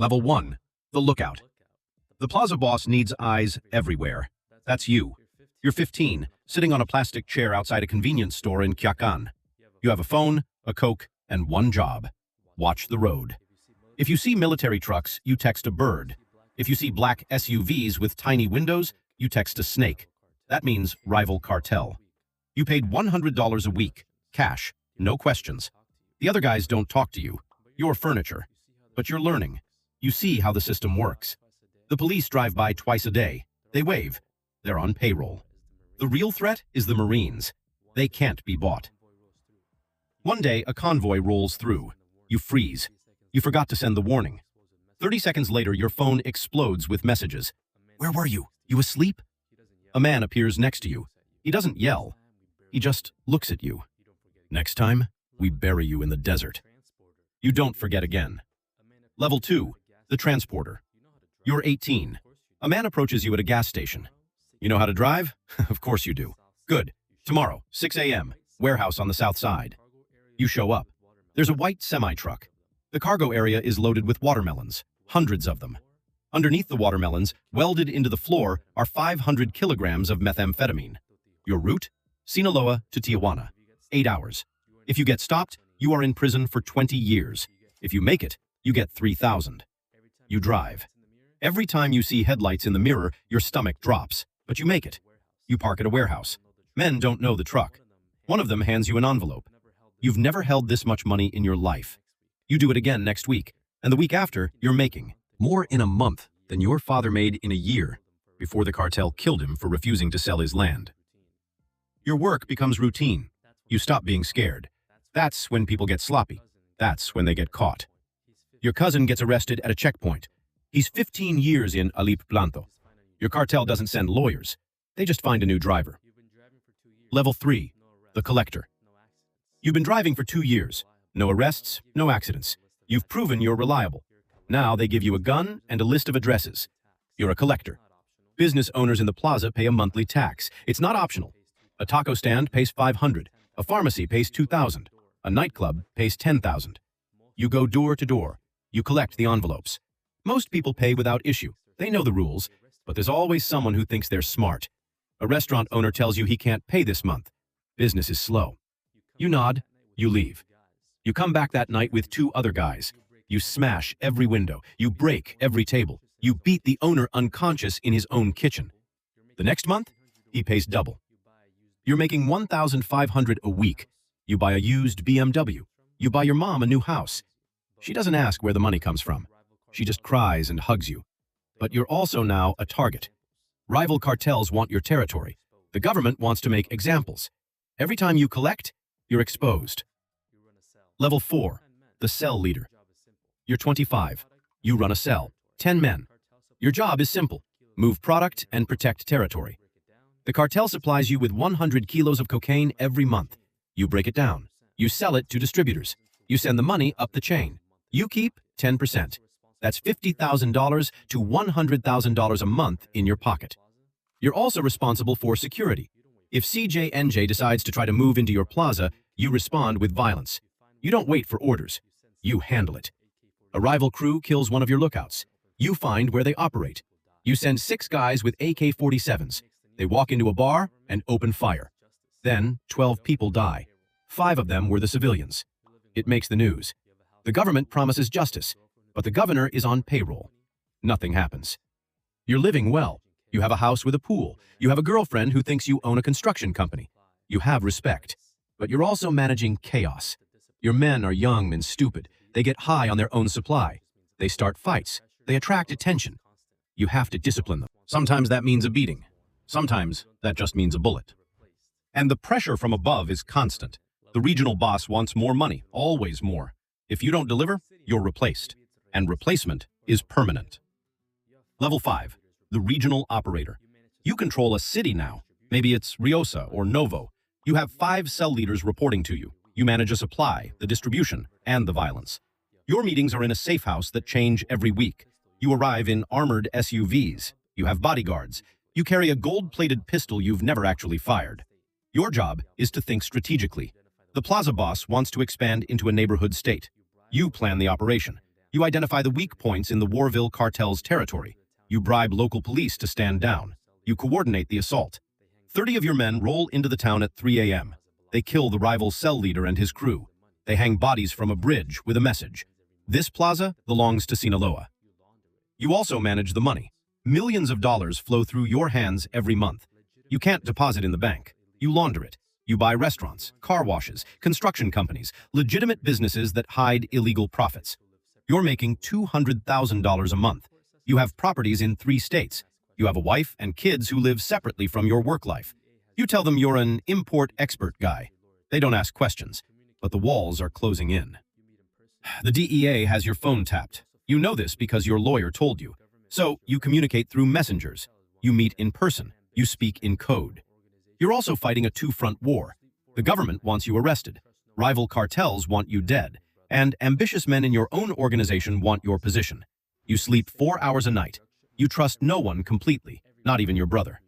Level 1. The lookout. The plaza boss needs eyes everywhere. That's you. You're 15, sitting on a plastic chair outside a convenience store in Kyakan. You have a phone, a Coke, and one job. Watch the road. If you see military trucks, you text a bird. If you see black SUVs with tiny windows, you text a snake. That means rival cartel. You paid $100 a week, cash, no questions. The other guys don't talk to you. You're furniture. But you're learning. You see how the system works. The police drive by twice a day. They wave. They're on payroll. The real threat is the Marines. They can't be bought. One day, a convoy rolls through. You freeze. You forgot to send the warning. 30 seconds later, your phone explodes with messages. Where were you? You asleep? A man appears next to you. He doesn't yell. He just looks at you. Next time, we bury you in the desert. You don't forget again. Level 2. The transporter. You're 18. A man approaches you at a gas station. You know how to drive? Of course you do. Good. Tomorrow, 6 a.m., warehouse on the south side. You show up. There's a white semi-truck. The cargo area is loaded with watermelons, hundreds of them. Underneath the watermelons, welded into the floor, are 500 kilograms of methamphetamine. Your route? Sinaloa to Tijuana. 8 hours. If you get stopped, you are in prison for 20 years. If you make it, you get 3,000. You drive. Every time you see headlights in the mirror, your stomach drops, but you make it. You park at a warehouse. Men don't know the truck. One of them hands you an envelope. You've never held this much money in your life. You do it again next week, and the week after, you're making more in a month than your father made in a year before the cartel killed him for refusing to sell his land. Your work becomes routine. You stop being scared. That's when people get sloppy. That's when they get caught. Your cousin gets arrested at a checkpoint. He's 15 years in Alip Planto. Your cartel doesn't send lawyers. They just find a new driver. Level 3. The collector. You've been driving for 2 years. No arrests, no accidents. You've proven you're reliable. Now they give you a gun and a list of addresses. You're a collector. Business owners in the plaza pay a monthly tax. It's not optional. A taco stand pays $500. A pharmacy pays $2,000. A nightclub pays $10,000. You go door to door. You collect the envelopes. Most people pay without issue. They know the rules, but there's always someone who thinks they're smart. A restaurant owner tells you he can't pay this month. Business is slow. You nod. You leave. You come back that night with 2 other guys. You smash every window. You break every table. You beat the owner unconscious in his own kitchen. The next month, he pays double. You're making $1,500 a week. You buy a used BMW. You buy your mom a new house. She doesn't ask where the money comes from. She just cries and hugs you. But you're also now a target. Rival cartels want your territory. The government wants to make examples. Every time you collect, you're exposed. Level 4. The cell leader. You're 25. You run a cell. 10 men. Your job is simple. Move product and protect territory. The cartel supplies you with 100 kilos of cocaine every month. You break it down. You sell it to distributors. You send the money up the chain. You keep 10%. That's $50,000 to $100,000 a month in your pocket. You're also responsible for security. If CJNJ decides to try to move into your plaza, you respond with violence. You don't wait for orders. You handle it. A rival crew kills one of your lookouts. You find where they operate. You send 6 guys with AK-47s. They walk into a bar and open fire. Then 12 people die. 5 of them were the civilians. It makes the news. The government promises justice, but the governor is on payroll. Nothing happens. You're living well. You have a house with a pool. You have a girlfriend who thinks you own a construction company. You have respect. But you're also managing chaos. Your men are young and stupid. They get high on their own supply. They start fights. They attract attention. You have to discipline them. Sometimes that means a beating. Sometimes that just means a bullet. And the pressure from above is constant. The regional boss wants more money, always more. If you don't deliver, you're replaced. And replacement is permanent. Level 5. The regional operator. You control a city now. Maybe it's Riosa or Novo. You have 5 cell leaders reporting to you. You manage a supply, the distribution, and the violence. Your meetings are in a safe house that change every week. You arrive in armored SUVs. You have bodyguards. You carry a gold-plated pistol you've never actually fired. Your job is to think strategically. The plaza boss wants to expand into a neighborhood state. You plan the operation. You identify the weak points in the Warville cartel's territory. You bribe local police to stand down. You coordinate the assault. 30 of your men roll into the town at 3 a.m. They kill the rival cell leader and his crew. They hang bodies from a bridge with a message. This plaza belongs to Sinaloa. You also manage the money. Millions of dollars flow through your hands every month. You can't deposit in the bank. You launder it. You buy restaurants, car washes, construction companies, legitimate businesses that hide illegal profits. You're making $200,000 a month. You have properties in 3 states. You have a wife and kids who live separately from your work life. You tell them you're an import-export guy. They don't ask questions, but the walls are closing in. The DEA has your phone tapped. You know this because your lawyer told you. So you communicate through messengers. You meet in person. You speak in code. You're also fighting a two-front war. The government wants you arrested. Rival cartels want you dead. And ambitious men in your own organization want your position. You sleep 4 hours a night. You trust no one completely, not even your brother.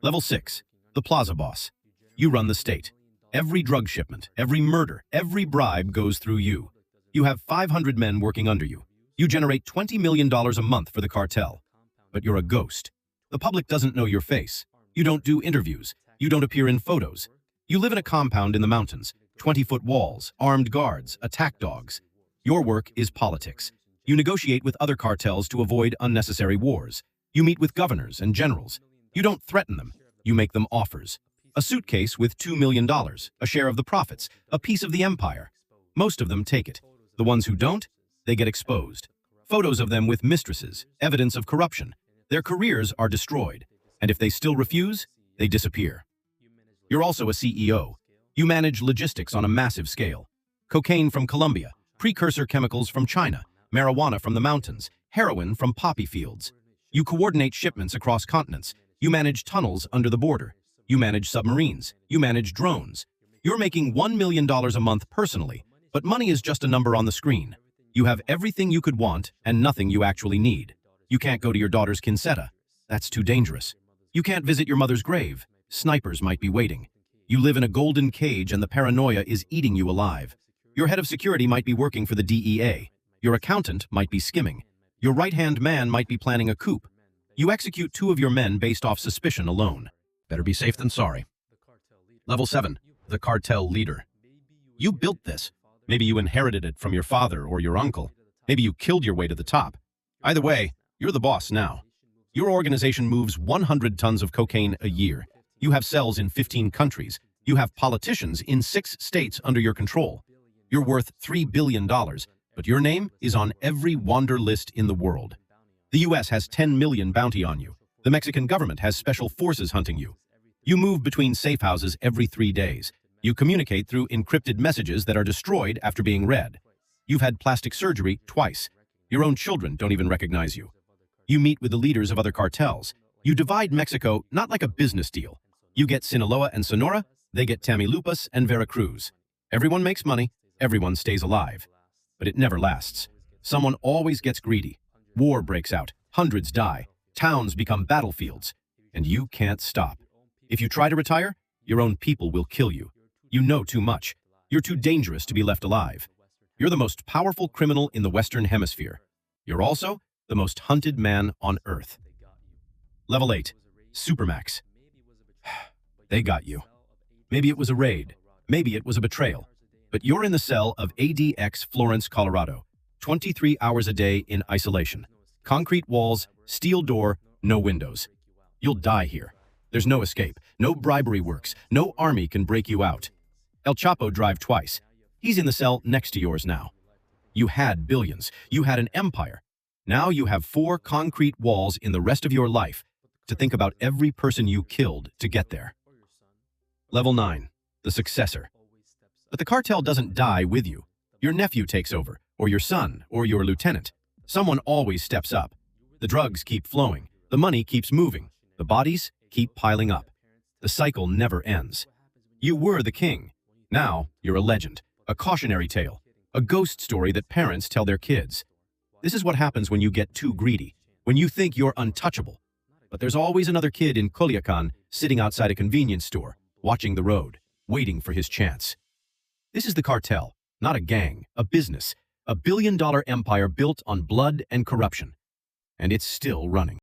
Level 6. The Plaza Boss. You run the state. Every drug shipment, every murder, every bribe goes through you. You have 500 men working under you. You generate $20 million a month for the cartel. But you're a ghost. The public doesn't know your face. You don't do interviews. You don't appear in photos. You live in a compound in the mountains, 20-foot walls, armed guards, attack dogs. Your work is politics. You negotiate with other cartels to avoid unnecessary wars. You meet with governors and generals. You don't threaten them. You make them offers. A suitcase with $2 million, a share of the profits, a piece of the empire. Most of them take it. The ones who don't, they get exposed. Photos of them with mistresses, evidence of corruption. Their careers are destroyed. And if they still refuse, they disappear. You're also a CEO. You manage logistics on a massive scale. Cocaine from Colombia, precursor chemicals from China, marijuana from the mountains, heroin from poppy fields. You coordinate shipments across continents. You manage tunnels under the border. You manage submarines. You manage drones. You're making $1 million a month personally, but money is just a number on the screen. You have everything you could want and nothing you actually need. You can't go to your daughter's quinceañera. That's too dangerous. You can't visit your mother's grave. Snipers might be waiting. You live in a golden cage and the paranoia is eating you alive. Your head of security might be working for the DEA. Your accountant might be skimming. Your right-hand man might be planning a coup. You execute 2 of your men based off suspicion alone. Better be safe than sorry. Level 7. The cartel leader. You built this. Maybe you inherited it from your father or your uncle. Maybe you killed your way to the top. Either way, you're the boss now. Your organization moves 100 tons of cocaine a year. You have cells in 15 countries. You have politicians in 6 states under your control. You're worth $3 billion, but your name is on every wander list in the world. The US has 10 million bounty on you. The Mexican government has special forces hunting you. You move between safe houses every 3 days. You communicate through encrypted messages that are destroyed after being read. You've had plastic surgery twice. Your own children don't even recognize you. You meet with the leaders of other cartels. You divide Mexico not like a business deal. You get Sinaloa and Sonora, they get Tamaulipas and Veracruz. Everyone makes money, everyone stays alive. But it never lasts. Someone always gets greedy. War breaks out, hundreds die, towns become battlefields, and you can't stop. If you try to retire, your own people will kill you. You know too much. You're too dangerous to be left alive. You're the most powerful criminal in the Western Hemisphere. You're also the most hunted man on Earth. Level 8. Supermax. They got you. Maybe it was a raid. Maybe it was a betrayal. But you're in the cell of ADX Florence, Colorado. 23 hours a day in isolation. Concrete walls, steel door, no windows. You'll die here. There's no escape. No bribery works. No army can break you out. El Chapo drive twice. He's in the cell next to yours now. You had billions. You had an empire. Now you have 4 concrete walls in the rest of your life to think about every person you killed to get there. Level 9. The successor. But the cartel doesn't die with you. Your nephew takes over, or your son, or your lieutenant. Someone always steps up. The drugs keep flowing. The money keeps moving. The bodies keep piling up. The cycle never ends. You were the king. Now you're a legend, a cautionary tale, a ghost story that parents tell their kids. This is what happens when you get too greedy, when you think you're untouchable. But there's always another kid in Culiacan sitting outside a convenience store, watching the road, waiting for his chance. This is the cartel, not a gang, a business. A billion-dollar empire built on blood and corruption. And it's still running.